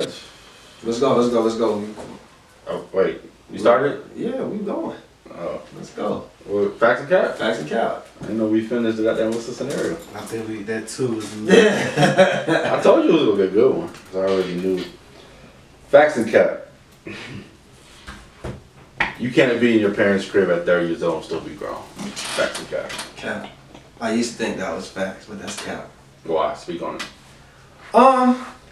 Let's go, let's go, let's go. Oh, wait. You started? Yeah, we going. Oh. Let's go. Well, facts and cap? Facts and cap. I didn't know we finished the goddamn what's the scenario. I think that too was I told you it was gonna be a good one. 'Cause I already knew. Facts and cap. You can't be in your parents' crib at 30 years old and still be grown. Facts and cap. Cap. I used to think that was facts, but that's cap. Why? Speak on it.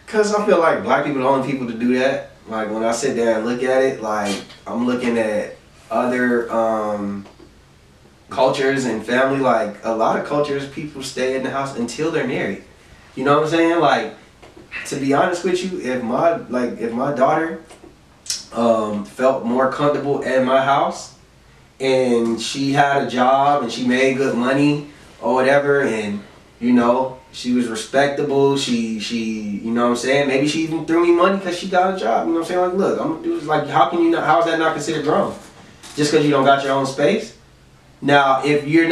Cause I feel like black people are the only people to do that. Like when I sit there and look at it, like I'm looking at other cultures and family. Like a lot of cultures, people stay in the house until they're married. You know what I'm saying? Like to be honest with you, if my daughter felt more comfortable at my house and she had a job and she made good money or whatever, and you know, she was respectable, she, you know what I'm saying? Maybe she even threw me money because she got a job, you know what I'm saying? Like, look, I'm gonna do this. Like, how can you not, how is that not considered grown? Just because you don't got your own space? Now, if you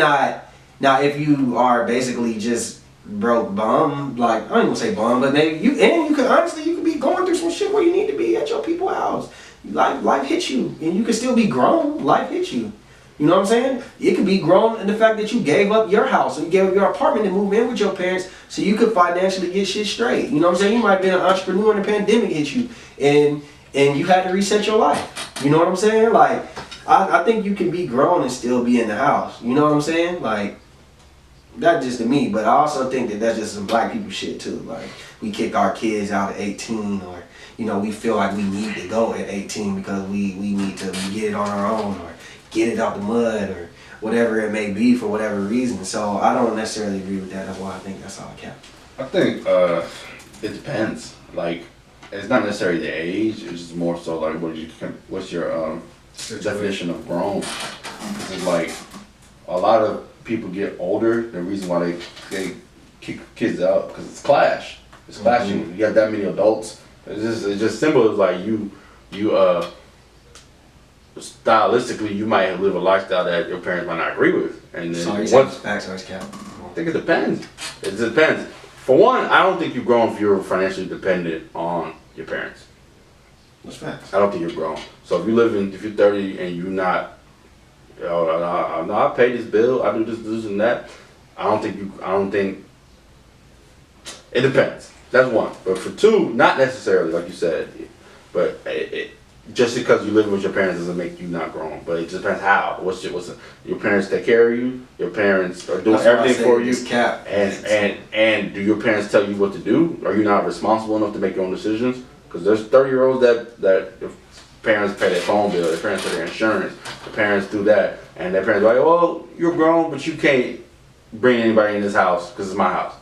are basically just broke bum, like, I don't even say bum, but maybe you could, honestly, you could be going through some shit where you need to be at your people's house. Life hits you, and you can still be grown, life hits you. You know what I'm saying? It could be grown in the fact that you gave up your house, or you gave up your apartment to move in with your parents so you could financially get shit straight. You know what I'm saying? You might have been an entrepreneur and the pandemic hit you, and you had to reset your life. You know what I'm saying? Like, I think you can be grown and still be in the house. You know what I'm saying? Like, that's just to me, but I also think that that's just some black people shit too. Like, we kick our kids out at 18, or, you know, we feel like we need to go at 18 because we need to get it on our own, or get it out the mud, or whatever it may be for whatever reason. So I don't necessarily agree with that. That's why I think that's all cap. I think it depends. Like, it's not necessarily the age. It's just more so like what's your definition of grown? It's like a lot of people get older. The reason why they kick kids out because it's clash. It's clashing. You got that many adults. It's just simple as like you stylistically, you might live a lifestyle that your parents might not agree with, and then facts or cap. I think it depends. It depends. For one, I don't think you're grown if you're financially dependent on your parents. That's facts. I don't think you're grown. So if you're 30 and you're not, I pay this bill, I do this and that. I don't think. It depends. That's one. But for two, not necessarily like you said, but just because you live with your parents doesn't make you not grown, but it just depends how. Your parents take care of you. Your parents are doing everything for you. And do your parents tell you what to do? Are you not responsible enough to make your own decisions? Because there's 30-year-olds that their parents pay their phone bill, their parents pay their insurance, their parents do that, and their parents are like, well, you're grown, but you can't bring anybody in this house because it's my house.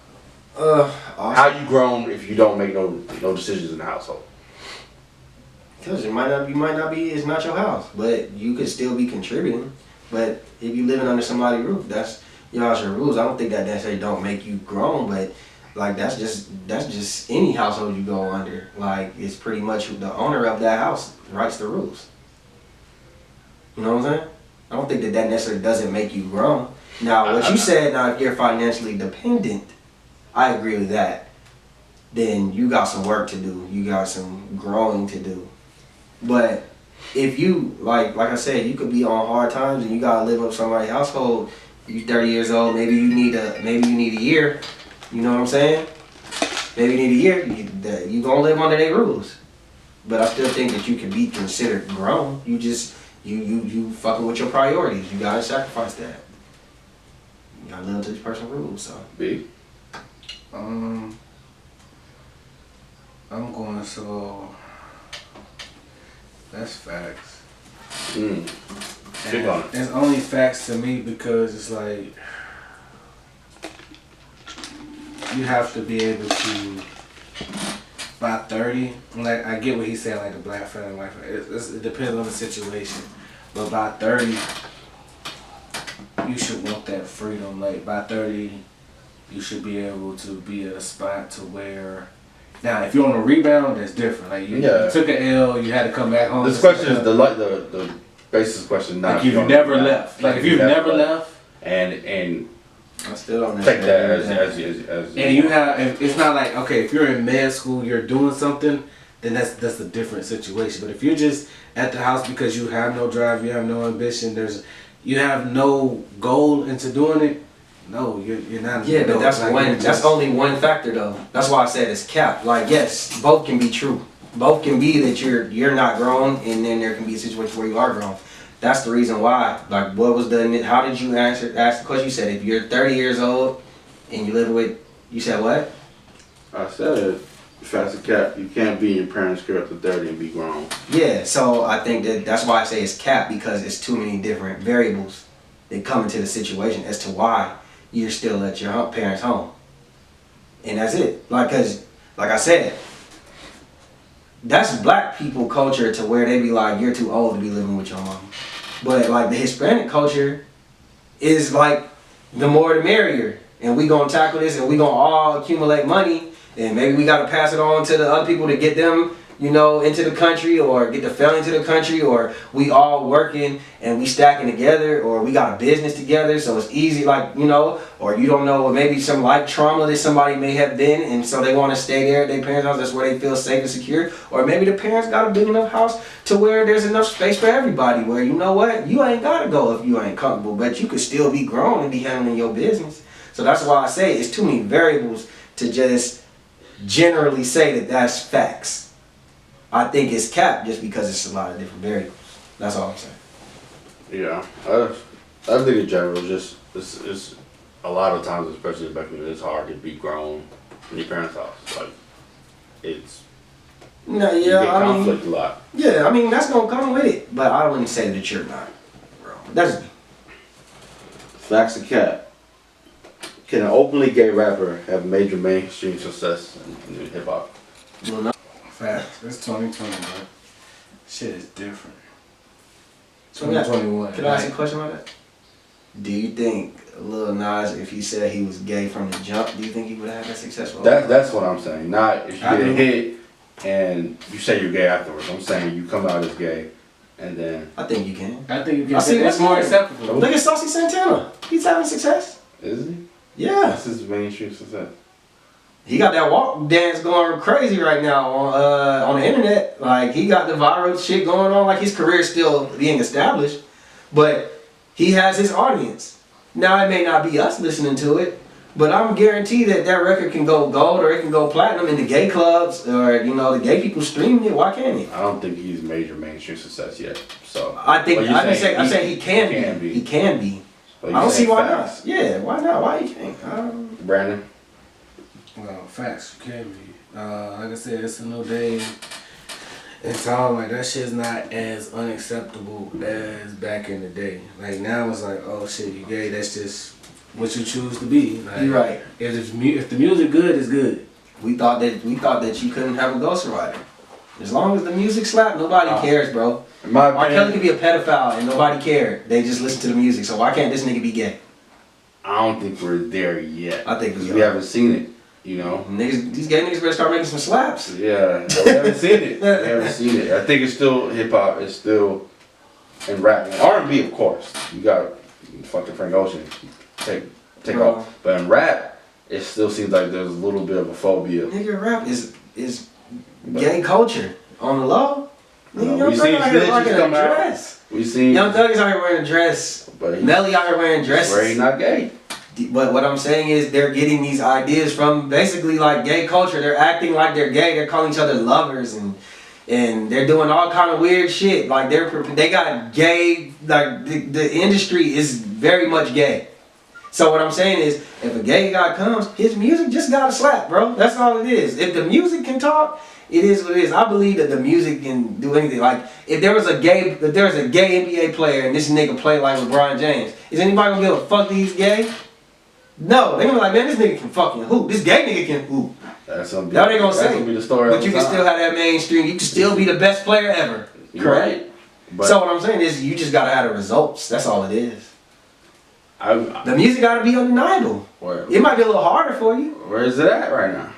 Awesome. How you grown if you don't make no decisions in the household? Because you might not be, it's not your house, but you could still be contributing. But if you living under somebody's roof, that's your rules. I don't think that necessarily don't make you grown, but like that's just any household you go under. Like, it's pretty much the owner of that house writes the rules. You know what I'm saying? I don't think that necessarily doesn't make you grown. Now, what you said, now if you're financially dependent, I agree with that. Then you got some work to do. You got some growing to do. But if you, like I said, you could be on hard times and you gotta live up somebody's household. You're 30 years old. Maybe you need a year. You know what I'm saying? Maybe you need a year. You gonna live under their rules. But I still think that you can be considered grown. You just you fucking with your priorities. You gotta sacrifice that. You gotta live to this person's rules. So. B. I'm going so. That's facts. And it's only facts to me because it's like you have to be able to by 30. Like, I get what he's saying, like the black family, white family. It depends on the situation, but by 30, you should want that freedom. Like by 30, you should be able to be at a spot to where. Now, if you're on a rebound, that's different. Like you took an L, you had to come back home. This question is the basis question. Not like if you never left. Like if you've never left, and I still don't take that as and you have. It's not like, okay, if you're in med school, you're doing something. then that's a different situation. But if you're just at the house because you have no drive, you have no ambition, you have no goal into doing it, no, you're not. Yeah, but that's like, that's only one factor though. That's why I said it's capped. Like yes, both can be true. Both can be that you're not grown, and then there can be a situation where you are grown. That's the reason why. Like, what was how did you ask the question? You said if you're 30 years old and you live with, you said what? I said, if that's a cap, you can't be in your parents' care up to 30 and be grown. Yeah, so I think that's why I say it's capped, because it's too many different variables that come into the situation as to why you're still at your parents' home. And that's it. Like, cause, like I said, that's black people culture to where they be like, you're too old to be living with your mom. But like the Hispanic culture is like, the more the merrier. And we gonna tackle this and we gonna all accumulate money, and maybe we gotta pass it on to the other people to get them, you know, into the country, or get the family into the country, or we all working and we stacking together, or we got a business together, so it's easy, like, you know, or you don't know, or maybe some life trauma that somebody may have been, and so they want to stay there at their parents' house, that's where they feel safe and secure, or maybe the parents got a big enough house to where there's enough space for everybody, where, you know what, you ain't gotta go if you ain't comfortable, but you could still be grown and be handling your business. So that's why I say it's too many variables to just generally say that that's facts. I think it's capped just because it's a lot of different variables. That's all I'm saying. Yeah, I think in general, just it's a lot of times, especially back when it's hard to be grown in your parents' house. Like it's No, you yeah, get I conflict mean, a lot. yeah, I mean that's gonna come with it, but I wouldn't say that you're not, bro. That's Facts of cap. Can an openly gay rapper have major mainstream success in hip hop? well, no. Facts. It's 2020, bro. Shit is different. So yeah, 2021. Can I ask you a question about that? Do you think Lil Nas, if he said he was gay from the jump, do you think he would have that successful? That's what I'm saying. Not if you I get a do. hit and you say you're gay afterwards. I'm saying you come out as gay and then I think you can. I think you can. I see It's what's more more acceptable. Look at Saucy Santana. He's having success. is he? Yeah. This is mainstream success. He got that walk dance going crazy right now on the internet. Like, he got the viral shit going on. Like, his career's still being established, but he has his audience. Now, it may not be us listening to it, but I'm guaranteed that that record can go gold or it can go platinum in the gay clubs, or, you know, the gay people streaming it. Why can't he? I don't think he's major mainstream success yet. So I think But you I saying say he can be. He can be. But I you don't see saying why facts. not. Yeah, why not? Why you can't? Brandon. Well, facts, you can be. Like I said, it's a new day. It's all like that shit's not as unacceptable as back in the day. Like now it's like, oh shit, you gay, that's just what you choose to be. Like, You're right. If the music good, it's good. We thought that you couldn't have a ghostwriter. As long as the music slapped, nobody cares, bro. In my R. Kelly opinion, could be a pedophile and nobody cared. They just listen to the music. So why can't this nigga be gay? I don't think we're there yet. I think we we are. haven't seen it. You know. Niggas, these gay niggas better start making some slaps. Yeah, we haven't seen it. We haven't seen it. I think it's still hip hop. It's still in rap. R&B, of course. You got fucking Frank Ocean take Bro. off. But in rap, it still seems like there's a little bit of a phobia. Nigga, rap is gay culture on the low. Nigga, Young we Thug seen out here snitches rocking a come out. dress. We seen, Young Thug is out here wearing a dress. but Nelly out here wearing swear he dresses. not gay. But what I'm saying is they're getting these ideas from basically like gay culture. They're acting like they're gay. They're calling each other lovers and they're doing all kind of weird shit. Like they got gay. Like the industry is very much gay. So what I'm saying is, if a gay guy comes, his music just gotta slap, bro. That's all it is. If the music can talk, it is what it is. I believe that the music can do anything. Like if there was a gay NBA player and this nigga played like LeBron James, is anybody gonna give a fuck that he's gay? No, they gonna be like, man, this nigga can fucking hoop. This gay nigga can hoop. That's gonna be, That's what they gonna that's say. Gonna be the story. But you can still have that mainstream. You can still be the best player ever. You're Correct? right. But So what I'm saying is, you just gotta have the results. That's all it is. I, The music gotta be undeniable. It might be a little harder for you. where is it at right now?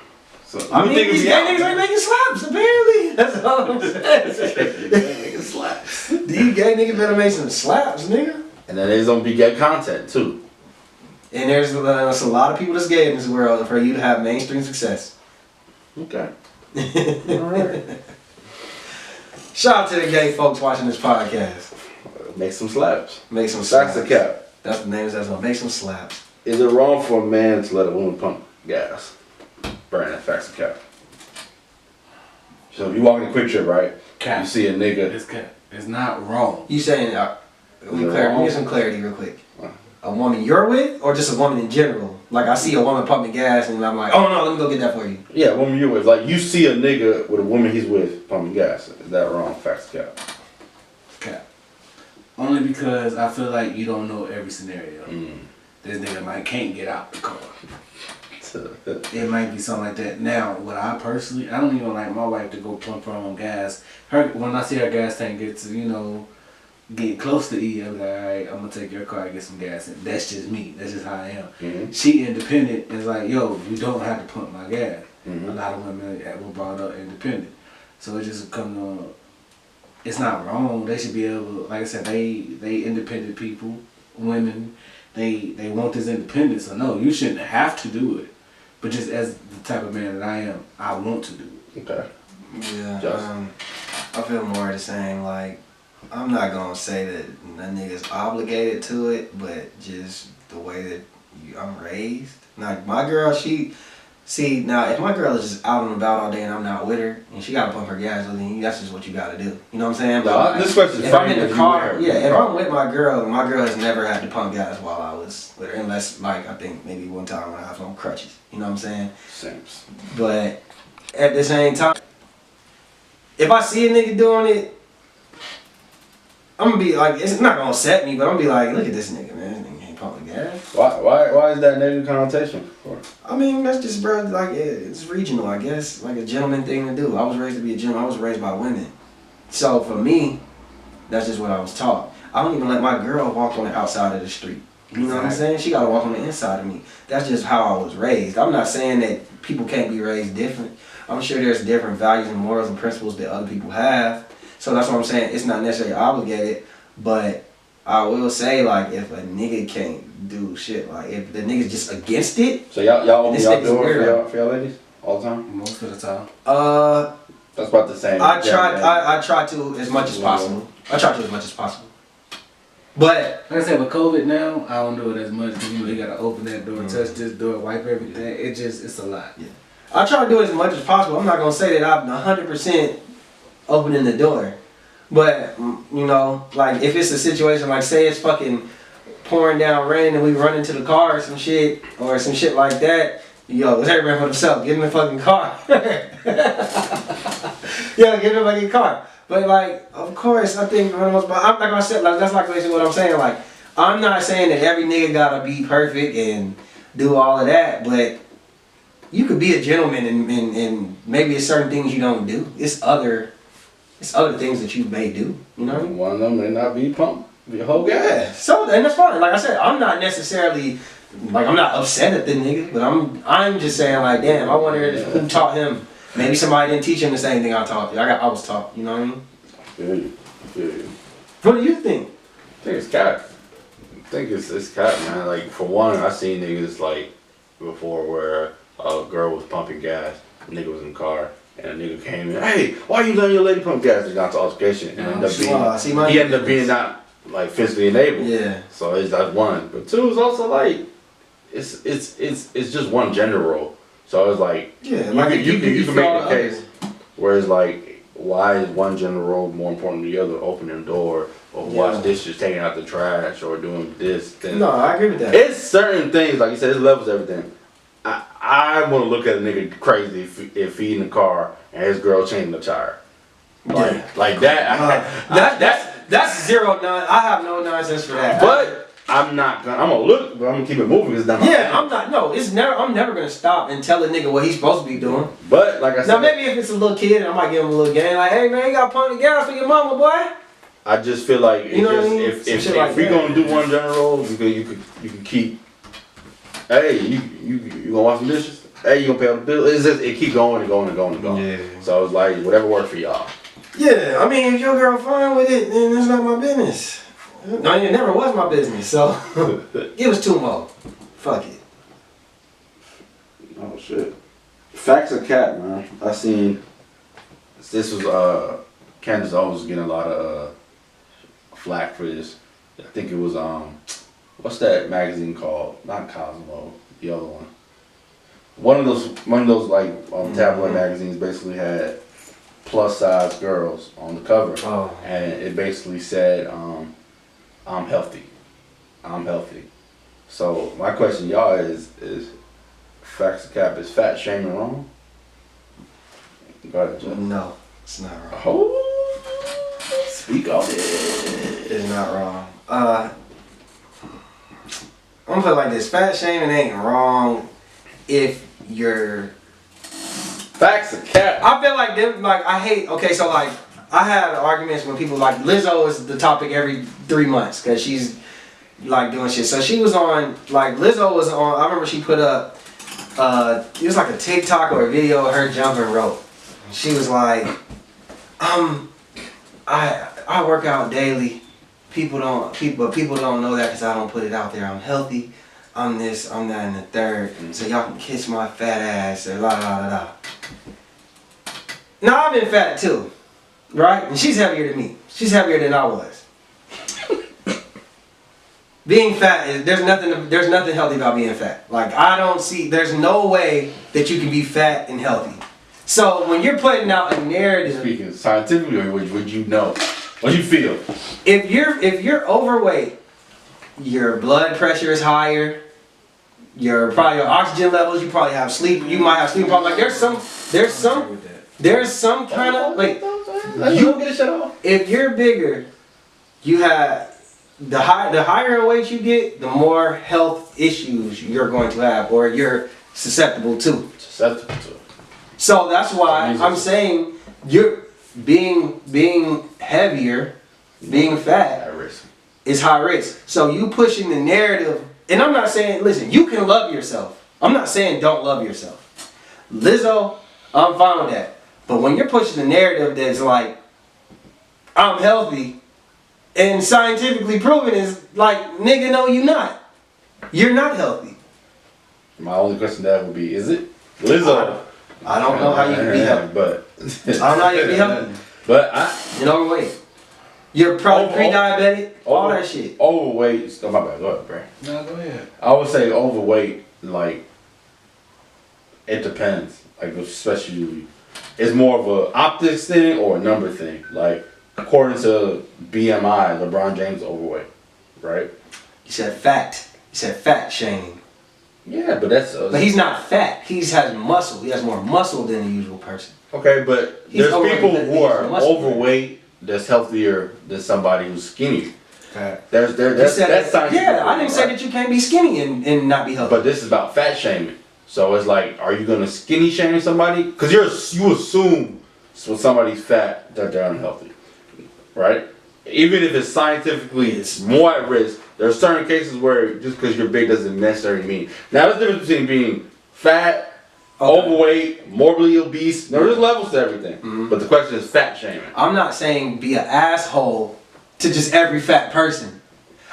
So I mean, think these it's gay out? niggas ain't making slaps, apparently. That's all I'm saying. Making slaps. These gay niggas better make some slaps, nigga. And then there's gonna be gay content too. And there's a lot of people that's gay in this world for you to have mainstream success. Okay. All right. Shout out to the gay folks watching this podcast. Make some slaps. Make some slaps. Facts or cap? That's the name of that. Make some slaps. Is it wrong for a man to let a woman pump gas? Brandon, facts or cap? So if you walk in the quick trip, right? Cap. You see a nigga. It's cap. It's not wrong. You saying, let me get some clarity real quick. A woman you're with, or just a woman in general? Like I see a woman pumping gas and I'm like, oh no, let me go get that for you. Yeah, a woman you're with. Like you see a nigga with a woman he's with pumping gas. Is that wrong? Facts or cap? Cap. Only because I feel like you don't know every scenario. This nigga can't get out the car. It might be something like that. Now, what I don't even like my wife to go pump her own gas. When I see her gas tank get to, get close to E, I'm like, alright, I'm gonna take your car and get some gas. And that's just me. That's just how I am. Mm-hmm. She independent is like, yo, you don't have to pump my gas. Mm-hmm. A lot of women were brought up independent. So it just comes on, it's not wrong. They should be able, like I said, they independent people, women, they want this independence. So no, you shouldn't have to do it. But just as the type of man that I am, I want to do it. Okay. Yeah, I feel more the same. Like, I'm not gonna say that a nigga's obligated to it, but just the way that I'm raised. Like my girl, now if my girl is just out and about all day and I'm not with her, and she gotta pump her gas, then that's just what you gotta do. You know what I'm saying? No, like, this question's if fine I'm in if the you car, with her. if I'm with my girl has never had to pump gas while I was with her, unless like I think maybe one time when I was on crutches. You know what I'm saying? Same. But at the same time, if I see a nigga doing it, I'm gonna be like, it's not gonna upset me, but I'm gonna be like, look at this nigga, man. This nigga ain't pumping gas. Why is that negative connotation for? I mean, that's just, bro, like, it's regional, I guess. Like a gentleman thing to do. I was raised to be a gentleman. I was raised by women. So for me, that's just what I was taught. I don't even let my girl walk on the outside of the street. You know what I'm saying? She gotta walk on the inside of me. That's just how I was raised. I'm not saying that people can't be raised different. I'm sure there's different values and morals and principles that other people have. So that's what I'm saying. It's not necessarily obligated, but I will say, like, if a nigga can't do shit, like, if the nigga's just against it. So y'all open y'all nigga's door weirdo. for y'all ladies all the time? Most of the time. That's about the same. I try to as much as possible. But Like I said, with COVID now, I don't do it as much because you gotta open that door, touch this door, wipe everything. It's a lot. yeah, I try to do it as much as possible. I'm not gonna say that I'm 100% opening the door, but like if it's a situation like say it's fucking pouring down rain and we run into the car or some shit like that. Yo, let's everybody for themselves. Get in the fucking car. Get in the fucking car. But like, of course, I think one of the most. I'm not gonna say like that's not basically what I'm saying. Like, I'm not saying that every nigga gotta be perfect and do all of that, but you could be a gentleman and maybe it's certain things you don't do. It's other things that you may do. You know what I mean? One of them may not be pumped. Be a whole guy. Yeah. So and that's fine. Like I said, I'm not necessarily like I'm not upset at the nigga, but I'm just saying like, damn, I wonder who taught him. Maybe somebody didn't teach him the same thing I taught you. I was taught. You know what I mean? Feel you. What do you think? I think it's cat. I think it's cat, man. Like for one, I seen niggas like before where a girl was pumping gas, a nigga was in the car, and a nigga came in. Hey, why you letting your lady pump gas? They got to altercation, and he ended up being not like physically enabled. Yeah. So that's one. But two is also like it's just one gender role. So I was like, yeah, you can make the case where it's like, why is one gender role more important than the other? Opening the door, or wash dishes, taking out the trash, or doing this. Then no, I agree with that. It's certain things, like you said, it's levels of everything. I want to look at a nigga crazy if he in the car and his girl changing the tire. Like that. That's zero nonsense. I have no nonsense for that. But I'm gonna look, but I'm gonna keep it moving because that's not I'm never gonna stop and tell a nigga what he's supposed to be doing. But like I said, now maybe if it's a little kid, I might give him a little game like, hey man, you gotta pump the gas for your mama, boy. I just feel like if we gonna do one general, you can keep. Hey, you gonna wash some dishes? Hey, you gonna pay all the bills? It keep going and going and going and going. Yeah. So it's like whatever works for y'all. Yeah, I mean if your girl fine with it, then it's not my business. No, it never was my business, so it was too much. Fuck it. Oh shit. Facts or cat, man. I seen this was Candace Owens was getting a lot of flack for this. I think it was what's that magazine called? Not Cosmo, the other one. One of those like tabloid magazines basically had plus size girls on the cover, and it basically said, "I'm healthy, I'm healthy." So my question, to y'all, is facts of cap, is fat shaming wrong? Go ahead, Jeff. No, it's not wrong. Oh, speak on it. It's not wrong. I'm gonna put it like this: fat shaming ain't wrong if you're. Facts of cap. I feel like them. Like I hate. Okay, so like I had arguments when people like Lizzo is the topic every 3 months because she's like doing shit. So she was on like Lizzo was on. I remember she put up. It was like a TikTok or a video of her jumping rope. She was like, I work out daily. People don't know that because I don't put it out there. I'm healthy. I'm this. I'm that, and the third. So y'all can kiss my fat ass or la la la la. Now I've been fat too, right? And she's heavier than me. She's heavier than I was. Being fat is there's nothing healthy about being fat. Like there's no way that you can be fat and healthy. So when you're putting out a narrative, Speaking scientifically, or would you know? What do you feel? if you're overweight, your blood pressure is higher. Your oxygen levels. You probably have sleep. You might have sleep problems. Like there's some kind of like if you're bigger, you have the higher in weight you get, the more health issues you're going to have or you're susceptible to. So that's why I'm saying you're being heavier, being fat is high risk. So you pushing the narrative, and I'm not saying, listen, you can love yourself. I'm not saying don't love yourself. Lizzo, I'm fine with that. But when you're pushing the narrative that's like, I'm healthy, and scientifically proven is like, nigga, no, you not. You're not healthy. My only question to that would be, is it? Lizzo. I don't know how you can be healthy. But I don't know how you can be healthy. But You're overweight. You're probably pre-diabetic, all that shit. Overweight. Oh, my bad. Go ahead, Bray. No, go ahead. I would say overweight, like, it depends. Like, especially, it's more of a optics thing or a number thing. Like, according to BMI, LeBron James is overweight, right? You said fat. You said fat shaming. Yeah, but that's... But he's not fat. He has muscle. He has more muscle than the usual person. Okay, but there's people who are overweight that's healthier than somebody who's skinny. Okay. That's scientific. Yeah, I didn't say that you can't be skinny and not be healthy. But this is about fat shaming. So it's like, are you gonna skinny shame somebody? Because you assume when somebody's fat that they're unhealthy, right? Even if it's scientifically it's more at risk, there are certain cases where just because you're big doesn't necessarily mean. Now there's a difference between being fat, overweight, morbidly obese. There's levels to everything. Mm-hmm. But the question is fat shaming. I'm not saying be an asshole to just every fat person.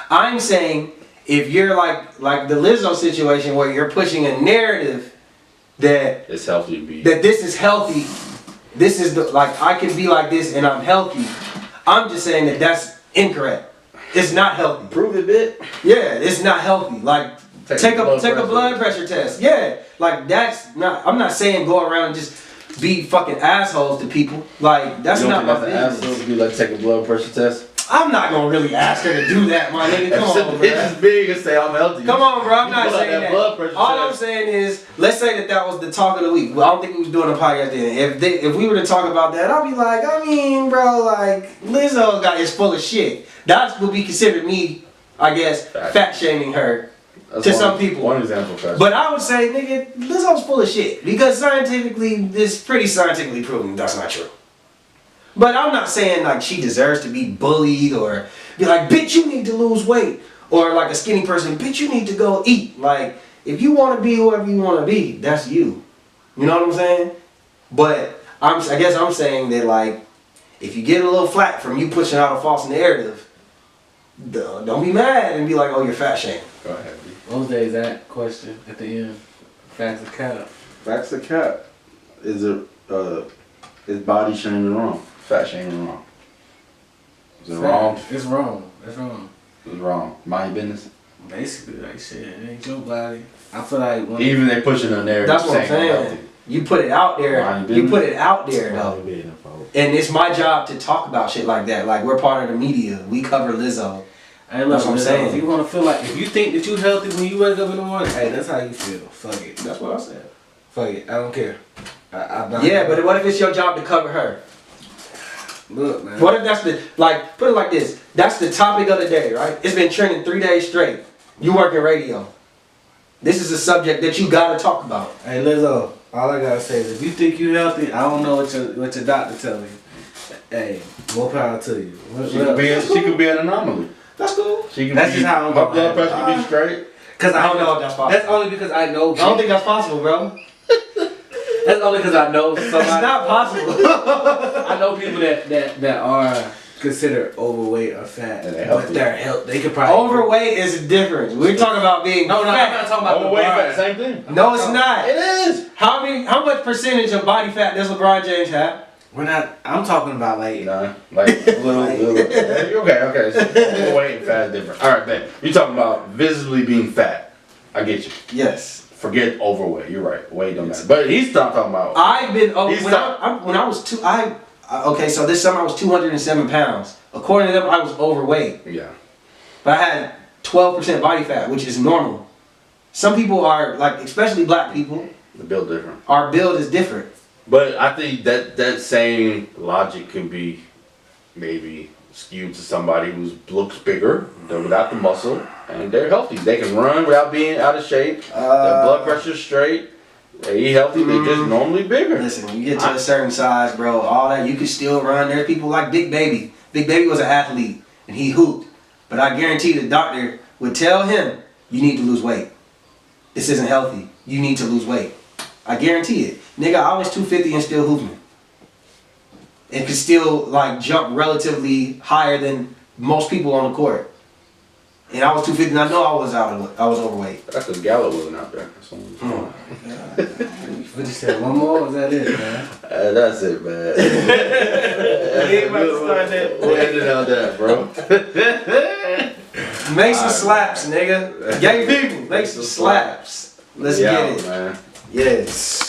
I'm saying if you're like the Lizzo situation where you're pushing a narrative that it's healthy to be, that this is healthy, this is like I can be like this and I'm healthy. I'm just saying that that's incorrect. It's not healthy. Prove it, bit. Yeah, it's not healthy. Like take a blood pressure test. Yeah, like that's not. I'm not saying go around and just be fucking assholes to people. Like that's not my business. Assholes be like take a blood pressure test. I'm not gonna really ask her to do that, my nigga. Come on, bro. It's just big and say I'm healthy. Come on, bro. I'm not saying that. All I'm saying is, let's say that was the talk of the week. Well, I don't think we was doing a podcast then. If we were to talk about that, I'd be like, I mean, bro, like Lizzo is full of shit. That would be considered me, I guess, fat shaming her. To some people. One example, first. But I would say, nigga, Lizzo's full of shit. Because it's pretty scientifically proven that's not true. But I'm not saying like she deserves to be bullied or be like, bitch, you need to lose weight. Or like a skinny person, bitch, you need to go eat. Like, if you want to be whoever you want to be, that's you. You know what I'm saying? But I guess I'm saying that like, if you get a little flack from you pushing out a false narrative, don't be mad and be like, oh, you're fat shaming. Go ahead. What was the exact question at the end? Facts of cap. Facts of cap. Is body shaming wrong? Fat shaming wrong. Is it wrong? It's wrong. It's wrong. It's wrong. Mind your business. Basically, like shit, it ain't your body. I feel like when Even they pushing a narrative. That's what I'm saying saying. healthy. You put it out there. Mind You business. put it out there though. Probably being a fault. And it's my job to talk about shit like that. Like we're part of the media. We cover Lizzo. Hey, look, That's what I'm saying. If you want to feel like, if you think that you healthy when you wake up in the morning, hey, that's how you feel. Fuck it. That's what I said. Fuck it. I don't care. I'm not. Yeah, but what if it's your job to cover her? Look, man. What if that's the, like, put it like this. That's the topic of the day, right? It's been trending 3 days straight. You work in radio. This is a subject that you gotta talk about. Hey, Lizzo, all I gotta say is if you think you healthy, I don't know what your doctor tell you. Hey, more power to you. She could be an anomaly. That's cool. She can That's be, just how I'm her gonna blood have it. pressure can be straight. Cause I don't know if that's possible. That's only because I know. I don't think that's possible, bro. That's only because I know somebody. It's not possible. I know people that are considered overweight or fat, And they're but healthy. they're healthy. They could probably Overweight is different. We're talking about being No, I'm fat. not talking about Overweight, the fat, same thing. No, it's not. It is. How much percentage of body fat does LeBron James have? We're not. I'm talking about like. Nah, like little. Okay. So overweight and fat is different. All right, man. You're talking about visibly being fat. I get you. Yes. Forget overweight. You're right. Weight don't matter. But he's not talking about. I've been He's when I was okay. So this summer I was 207 pounds. According to them, I was overweight, Yeah. but I had 12% body fat, which is normal. Some people are like, especially black people, The build different. our build is different. But I think that same logic can be maybe skewed to somebody who looks bigger, they're without the muscle, and they're healthy. They can run without being out of shape. Their blood pressure's straight. They eat healthy. They're just normally bigger. Listen, when you get to a certain size, bro, all that, you can still run. There's people like Big Baby. Big Baby was an athlete, and he hooped. But I guarantee the doctor would tell him, you need to lose weight. This isn't healthy. You need to lose weight. I guarantee it. Nigga, I was 250 and still hooping. And could still, like, jump relatively higher than most people on the court. And I was 250 and I know I was overweight. That's because Gallup wasn't out there. That's all. What you said? One more? Was that it, man? That's it, man. We ain't about to start that. We'll end it on that, bro. Make some slaps, nigga. Gay people, make some slaps. Let's get it. Man. Yes.